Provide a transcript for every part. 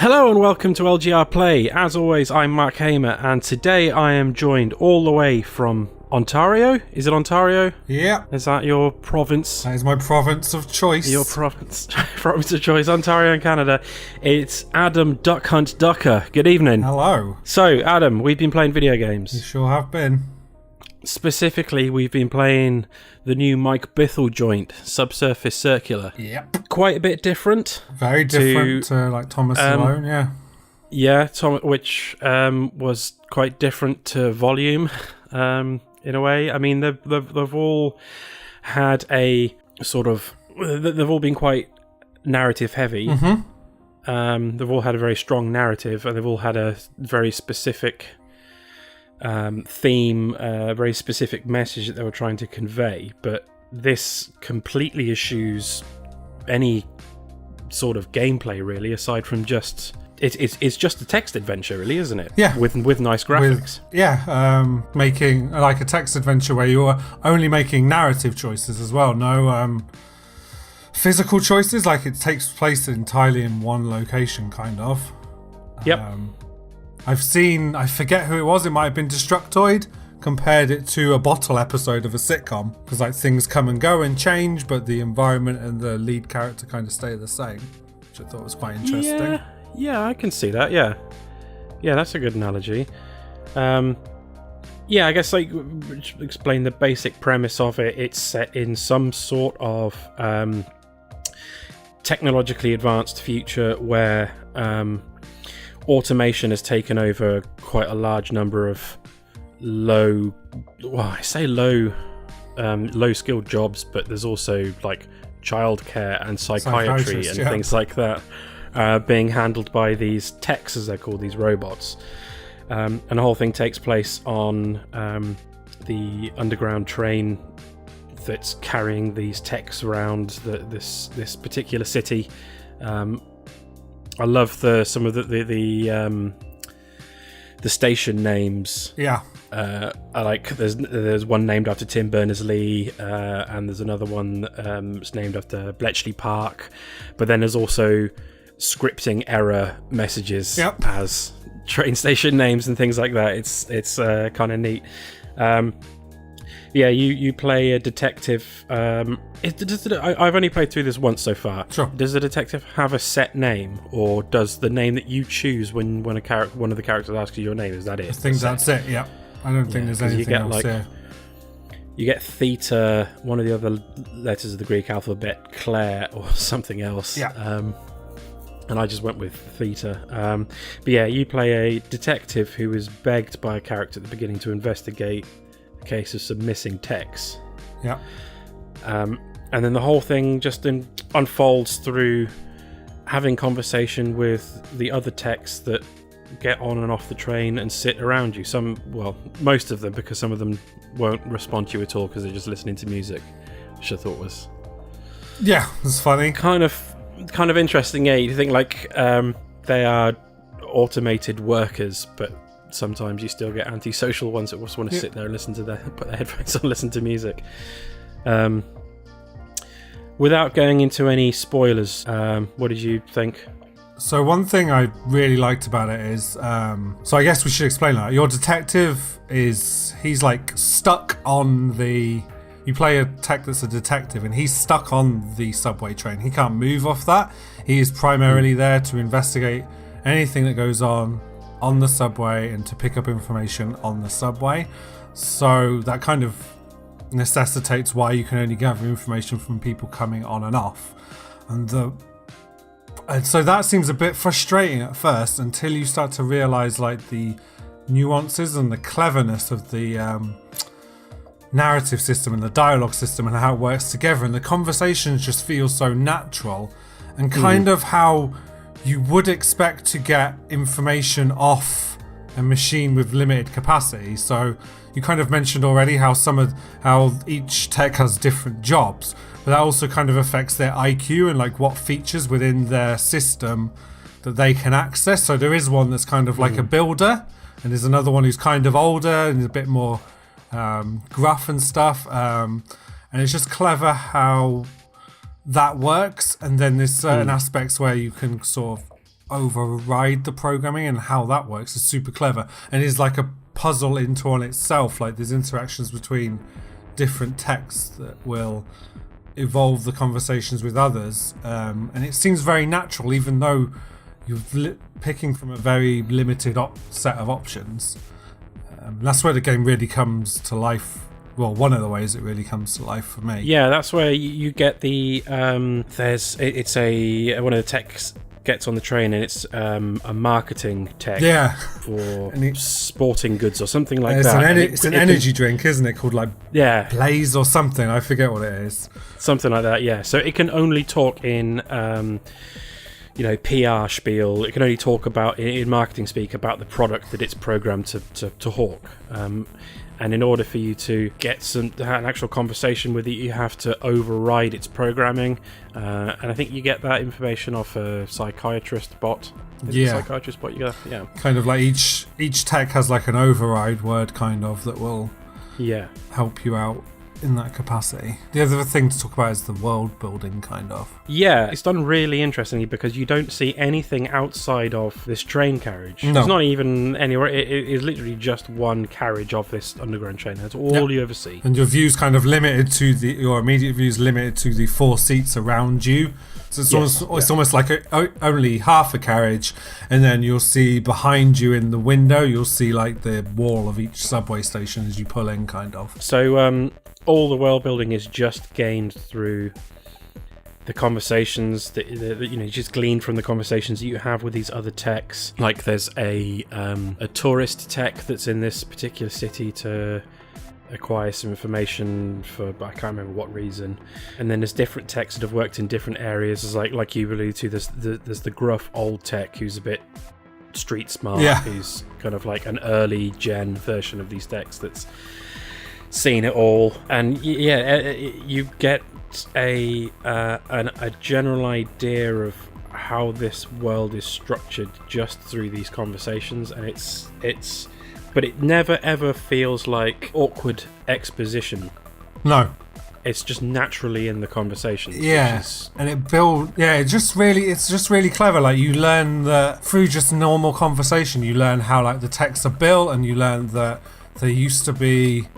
Hello and welcome to LGR Play. As always, I'm Mark Hamer, and today I am joined all the way from Ontario. Is it Ontario? Yeah. Is that your province? That is my province of choice. Your province of choice, Ontario in Canada. It's Adam Duck Hunt Ducker. Good evening. Hello. So, Adam, we've been playing video games. You sure have been. Specifically, we've been playing the new Mike Bithell joint, Subsurface Circular. Yep. Quite a bit different. Very different to like Thomas Alone, yeah. Yeah, which was quite different to Volume, in a way. I mean, they've all had a sort of... They've all been quite narrative heavy. Mm-hmm. They've all had a very strong narrative, and they've all had a very specific theme, a very specific message that they were trying to convey. But this completely eschews any sort of gameplay, really, aside from just... It's just a text adventure, really, isn't it? Yeah. With nice graphics. Making like a text adventure where you're only making narrative choices as well. No physical choices. Like it takes place entirely in one location, kind of. Yep. I forget who it was. It might have been Destructoid. Compared it to a bottle episode of a sitcom because like things come and go and change, but the environment and the lead character kind of stay the same, which I thought was quite interesting. Yeah, I can see that. Yeah, that's a good analogy. I guess like explain the basic premise of it. It's set in some sort of technologically advanced future where automation has taken over quite a large number of low skilled jobs, but there's also like childcare and psychiatry and things like that being handled by these techs, as they're called, these robots, and the whole thing takes place on the underground train that's carrying these techs around this particular city. I love some of the station names. I like there's one named after Tim Berners-Lee, and there's another one that's named after Bletchley Park, but then there's also scripting error messages as train station names and things like that. It's kind of neat. You play a detective. I've only played through this once so far. Sure. Does the detective have a set name, or does the name that you choose when one of the characters asks you your name, is that it? I think that's it. Yeah. I don't think there's anything else here. You get theta, one of the other letters of the Greek alphabet, Claire, or something else. Yeah. And I just went with theta. You play a detective who is begged by a character at the beginning to investigate a case of some missing techs. Yeah. And then the whole thing just unfolds through having conversation with the other techs that get on and off the train and sit around you. Most of them, because some of them won't respond to you at all because they're just listening to music, which I thought was it's funny, kind of interesting. You think like they are automated workers, but sometimes you still get antisocial ones that just want to sit there and put their headphones on, listen to music. Without going into any spoilers, what did you think? So one thing I really liked about it is, so I guess we should explain that. Your detective he's like stuck on you play a tech that's a detective and he's stuck on the subway train. He can't move off that. He is primarily there to investigate anything that goes on the subway and to pick up information on the subway. So that kind of necessitates why you can only gather information from people coming on and off. And so that seems a bit frustrating at first until you start to realise like the nuances and the cleverness of the narrative system and the dialogue system and how it works together, and the conversations just feel so natural and kind of how you would expect to get information off a machine with limited capacity. So you kind of mentioned already how each tech has different jobs, but that also kind of affects their IQ and like what features within their system that they can access. So there is one that's kind of like a builder, and there's another one who's kind of older and a bit more gruff and stuff. And it's just clever how that works. And then there's certain aspects where you can sort of override the programming, and how that works is super clever and is like a puzzle into on itself. Like there's interactions between different texts that will evolve the conversations with others, and it seems very natural, even though you're picking from a very limited set of options. That's where the game really comes to life. Well, one of the ways it really comes to life for me. Yeah, that's where you get the one of the techs gets on the train, and it's a marketing tech for sporting goods or something like that. It's an energy drink, isn't it? Called like Blaze or something. I forget what it is. Something like that. Yeah. So it can only talk in PR spiel. It can only talk about in marketing speak about the product that it's programmed to hawk. And in order for you to get an actual conversation with it, you have to override its programming. And I think you get that information off a psychiatrist bot. Is it a psychiatrist bot you get? Yeah. Kind of like each tech has like an override word kind of that will help you out in that capacity. The other thing to talk about is the world building kind of. Yeah, it's done really interestingly because you don't see anything outside of this train carriage. No. It's not even anywhere. It is literally just one carriage of this underground train. That's all you ever see. And your view's kind of limited to your immediate view's limited to the 4 seats around you. So it's almost like only half a carriage, and then you'll see behind you in the window, you'll see like the wall of each subway station as you pull in, kind of. So all the world building is just gained through the conversations that you just glean from the conversations that you have with these other techs. Like there's a tourist tech that's in this particular city to acquire some information for, I can't remember what reason. And then there's different techs that have worked in different areas. There's like you alluded to, there's the gruff old tech who's a bit street smart, who's kind of like an early gen version of these techs that's seen it all. And you get a general idea of how this world is structured just through these conversations, and it's but it never ever feels like awkward exposition. No, it's just naturally in the conversation. And it's just really clever. Like you learn that through just normal conversation, you learn how like the texts are built, and you learn that they used to be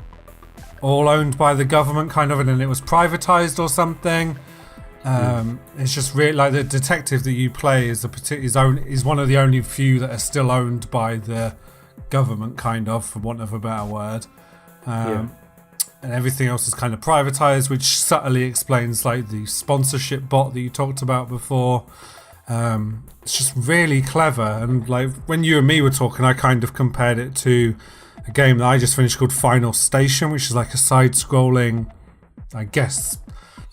all owned by the government kind of, and then it was privatized or something. It's just really like the detective that you play is one of the only few that are still owned by the government, kind of, for want of a better word. And everything else is kind of privatized, which subtly explains like the sponsorship bot that you talked about before. It's just really clever. And like when you and me were talking, I kind of compared it to a game that I just finished called Final Station, which is like a side-scrolling, I guess,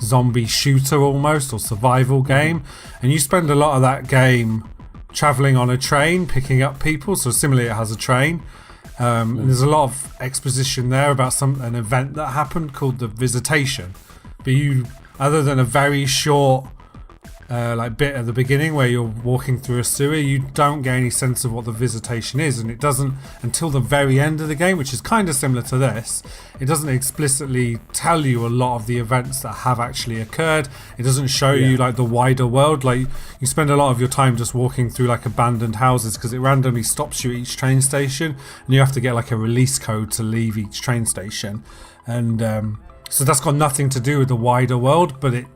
zombie shooter almost, or survival game. And you spend a lot of that game traveling on a train, picking up people. So similarly, it has a train. And there's a lot of exposition there about an event that happened called the Visitation. But you, other than a very short bit at the beginning where you're walking through a sewer, you don't get any sense of what the Visitation is, and it doesn't until the very end of the game, which is kind of similar to this. It doesn't explicitly tell you a lot of the events that have actually occurred. It doesn't show you like the wider world. Like you spend a lot of your time just walking through like abandoned houses because it randomly stops you at each train station, and you have to get like a release code to leave each train station. And so that's got nothing to do with the wider world, but it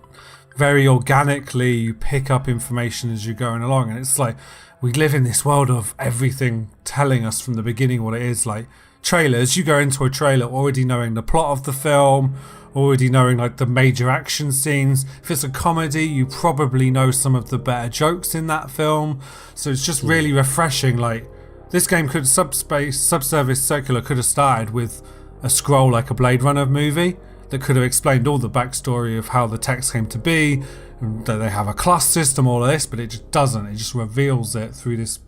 very organically you pick up information as you're going along. And it's like we live in this world of everything telling us from the beginning what it is. Like trailers, you go into a trailer already knowing the plot of the film, already knowing like the major action scenes. If it's a comedy, you probably know some of the better jokes in that film. So it's just really refreshing. Like this game could Subsurface Circular could have started with a scroll like a Blade Runner movie that could have explained all the backstory of how the text came to be, that they have a class system, all of this, but it just doesn't. It just reveals it through this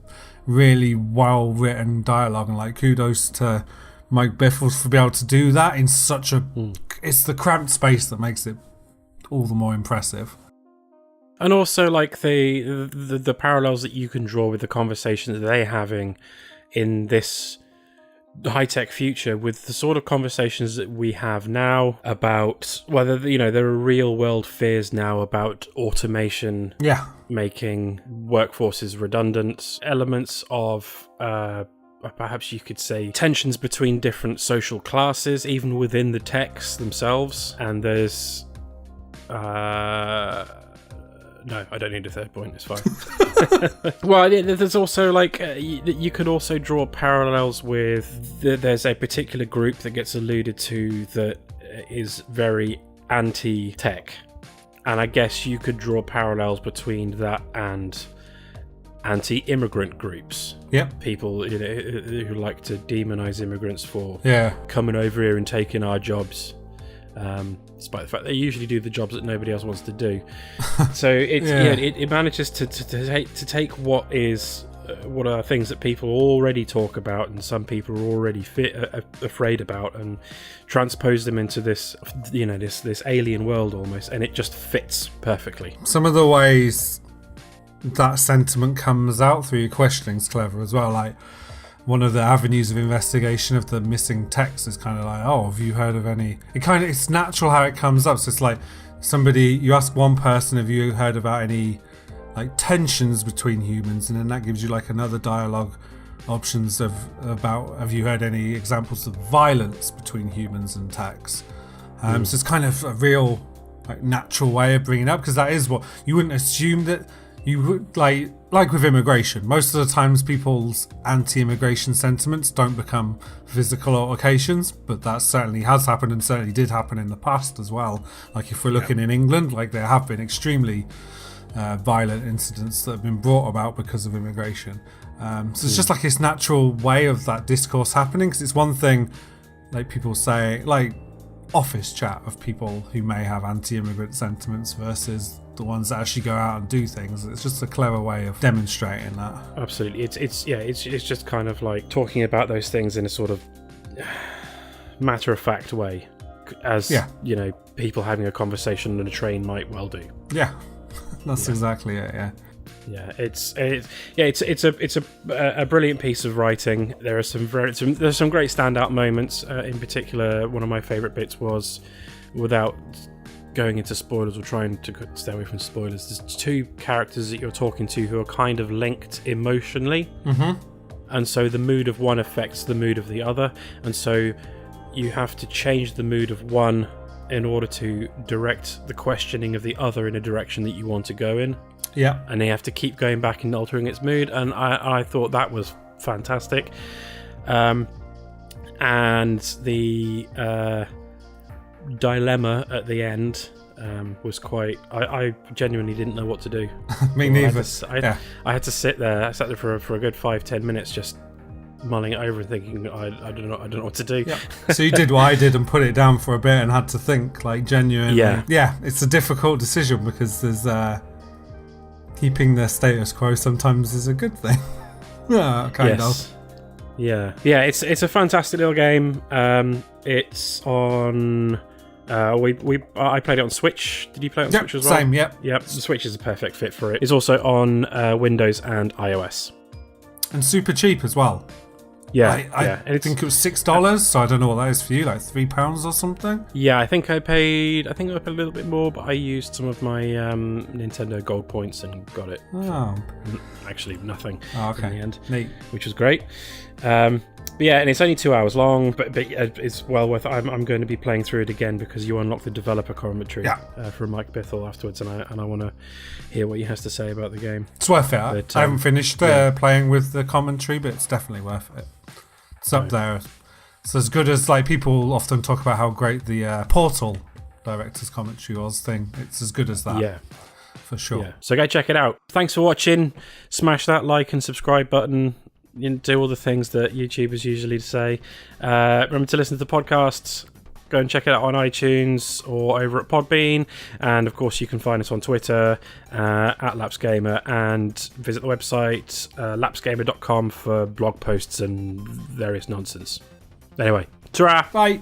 really well-written dialogue, and like kudos to Mike Bithell for being able to do that in such a... It's the cramped space that makes it all the more impressive. And also like the parallels that you can draw with the conversations that they're having in this high-tech future with the sort of conversations that we have now about whether, there are real-world fears now about automation making workforces redundant, elements of perhaps you could say tensions between different social classes, even within the techs themselves. And there's no, I don't need a third point, it's fine. Well, there's also you could also draw parallels with there's a particular group that gets alluded to that is very anti-tech, and I guess you could draw parallels between that and anti-immigrant groups. Yep. People who like to demonize immigrants for coming over here and taking our jobs. Despite the fact they usually do the jobs that nobody else wants to do. So it manages to take what are things that people already talk about and some people are already afraid about, and transpose them into this this alien world almost, and it just fits perfectly. Some of the ways that sentiment comes out through your questioning's clever as well. Like, one of the avenues of investigation of the missing text is kind of like, oh, have you heard of any? It's natural how it comes up. So it's like you ask one person, have you heard about any like tensions between humans, and then that gives you like another dialogue options about have you heard any examples of violence between humans and techs? So it's kind of a real like natural way of bringing it up, because that is what you wouldn't assume that you would like with immigration. Most of the times people's anti-immigration sentiments don't become physical altercations, but that certainly has happened and certainly did happen in the past as well. Like if we're looking in England, like there have been extremely violent incidents that have been brought about because of immigration. So it's just like this natural way of that discourse happening, because it's one thing like people say, like office chat of people who may have anti-immigrant sentiments versus the ones that actually go out and do things. It's just a clever way of demonstrating that. Absolutely. It's just kind of like talking about those things in a sort of matter-of-fact way, as people having a conversation on a train might well do. Yeah, that's exactly it. Yeah, it's a brilliant piece of writing. There are some great standout moments. In particular, one of my favourite bits was, without going into spoilers or trying to stay away from spoilers, there's two characters that you're talking to who are kind of linked emotionally, and so the mood of one affects the mood of the other, and so you have to change the mood of one in order to direct the questioning of the other in a direction that you want to go in. Yeah, and they have to keep going back and altering its mood, and I thought that was fantastic. And the dilemma at the end was quite. I genuinely didn't know what to do. Me neither. I had to sit there. I sat there for a good 5-10 minutes just mulling it over and thinking, I don't know what to do. Yeah. So you did what I did and put it down for a bit and had to think, like, genuinely. Yeah, it's a difficult decision because there's keeping the status quo sometimes is a good thing. kind of. Yeah. It's a fantastic little game. It's on. I played it on Switch. Did you play it on Switch as well? Same. Yep. The Switch is a perfect fit for it. It's also on Windows and iOS. And super cheap as well. I think it was $6, so I don't know what that is for you, like £3 or something. Yeah, I think I paid a little bit more, but I used some of my Nintendo Gold points and got it. Oh, actually nothing in the end, neat, which was great. But yeah, and it's only 2 hours long, but it's well worth it. I'm going to be playing through it again because you unlock the developer commentary from Mike Bithell afterwards, and I want to hear what he has to say about the game. It's worth it. But, I haven't finished playing with the commentary, but it's definitely worth it. It's up there. It's as good as, like, people often talk about how great the Portal director's commentary was thing. It's as good as that. Yeah. For sure. Yeah. So go check it out. Thanks for watching. Smash that like and subscribe button. Do all the things that YouTubers usually say. Remember to listen to the podcasts. Go and check it out on iTunes or over at Podbean. And of course, you can find us on Twitter at LapsGamer, and visit the website lapsgamer.com for blog posts and various nonsense. Anyway, ta-ra! Bye!